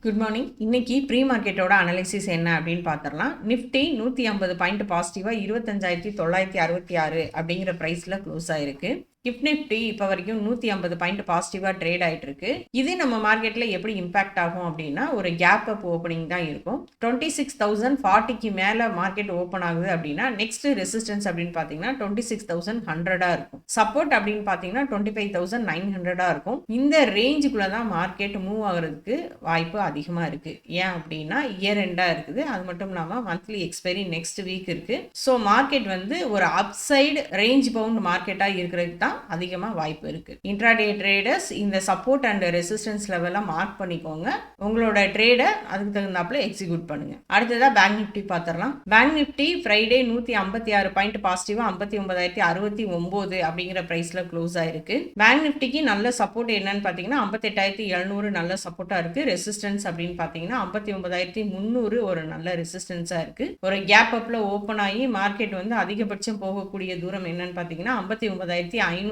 Good morning. இன்னைக்கு pre மார்க்கெட்டோட analysis என்ன அப்படின்னு பார்த்துடலாம். நிஃப்டி 150 பாயிண்ட் பாசிட்டிவாக 25,966 அப்படிங்கிற ப்ரைஸில் க்ளோஸ் ஆயிருக்கு. நிஃப்டி இப்போ வரைக்கும் 150 பாயிண்ட் பாசிட்டிவாக ட்ரேட் ஆகிட்டு இருக்கு. இது நம்ம மார்க்கெட்டில் எப்படி இம்பாக்ட் ஆகும் அப்படின்னா, ஒரு கேப் அப் ஓப்பனிங் தான் இருக்கும். 26,040க்கு மேலே மார்க்கெட் ஓப்பன் ஆகுது அப்படின்னா நெக்ஸ்ட் ரெசிஸ்டன்ஸ் அப்படின்னு பார்த்தீங்கன்னா 26,100 இருக்கும். சப்போர்ட் அப்படின்னு பார்த்தீங்கன்னா 25,900 இருக்கும். இந்த ரேஞ்சுக்குள்ள தான் மார்க்கெட் மூவ் ஆகுறதுக்கு வாய்ப்பு அதிகமாக இருக்கு. ஏன் அப்படின்னா இயர் எண்டா இருக்குது. அது மட்டும் இல்லாமல் மந்த்லி எக்ஸ்பைரி நெக்ஸ்ட் வீக் இருக்கு. ஸோ மார்க்கெட் வந்து ஒரு அப்சைடு ரேஞ்ச் பவுண்ட் மார்க்கெட்டாக இருக்கிறதுக்கு தான் அதிகமாக வாய்ப்பு இருக்கு. இன்ட்ராடே ட்ரேடர்ஸ் இந்த சப்போர்ட் அண்ட் ரெசிஸ்டன்ஸ் லெவலை மார்க் பண்ணிக்கோங்க. உங்களோட ட்ரேடை அதுக்கு தகுந்தாப்புல எக்ஸிக்யூட் பண்ணுங்க. அடுத்ததா பேங்க் நிஃப்டி பார்த்துடலாம். பேங்க் நிஃப்டி ஃப்ரைடே 156 பாயிண்ட் பாசிட்டிவா 59,069 அப்படிங்கிற பிரைஸ்ல க்ளோஸ் ஆயிருக்கு. பேங்க் நிஃப்டிக்கு நல்ல சப்போர்ட் என்னன்னு பார்த்தீங்கன்னா 58,700 நல்ல சப்போர்ட்டா இருக்கு. ரெசிஸ்டன்ஸ் அப்படின்னு பார்த்தீங்கன்னா 59,300 ஒரு நல்ல ரெசிஸ்டன்ஸா இருக்கு. ஒரு கேப் அப்ல ஓப்பன் ஆகி மார்க்கெட் வந்து அதிகபட்சம் போகக்கூடிய தூரம் என்னன்னு பார்த்தீங்கன்னா 59,540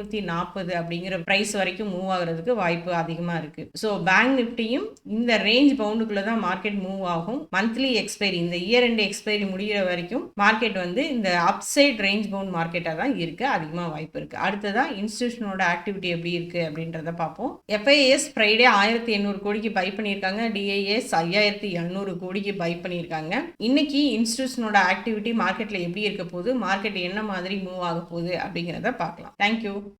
அப்படிங்கிற பிரைஸ் வரைக்கும் மூவ் ஆகுறதுக்கு வாய்ப்பு அதிகமா இருக்கு. ஸோ பேங்க் நிஃப்டியும் இந்த ரேஞ்ச் பவுண்டுக்குள்ள தான் மார்க்கெட் மூவ் ஆகும். மந்த்லி எக்ஸ்பைரி இந்த இயர் எண்ட் எக்ஸ்பைரி முடிகிற வரைக்கும் மார்க்கெட் வந்து இந்த அப்சைட் ரேஞ்ச் பவுண்ட் மார்க்கெட்டாக தான் இருக்கு. அதிகமாக வாய்ப்பு இருக்கு. அடுத்ததான் இன்ஸ்டிடியூஷனோட ஆக்டிவிட்டி எப்படி இருக்கு அப்படின்றத பார்ப்போம். FIS ஃப்ரைடே 1,800 கோடிக்கு பை பண்ணியிருக்காங்க. DIS 5,700 கோடிக்கு பை பண்ணியிருக்காங்க. இன்னைக்கு இன்ஸ்டிடியூஷனோட ஆக்டிவிட்டி மார்க்கெட்ல எப்படி இருக்க போகுது, மார்க்கெட் என்ன மாதிரி மூவ் ஆக போகுது அப்படிங்கிறத பார்க்கலாம். தேங்க்யூ.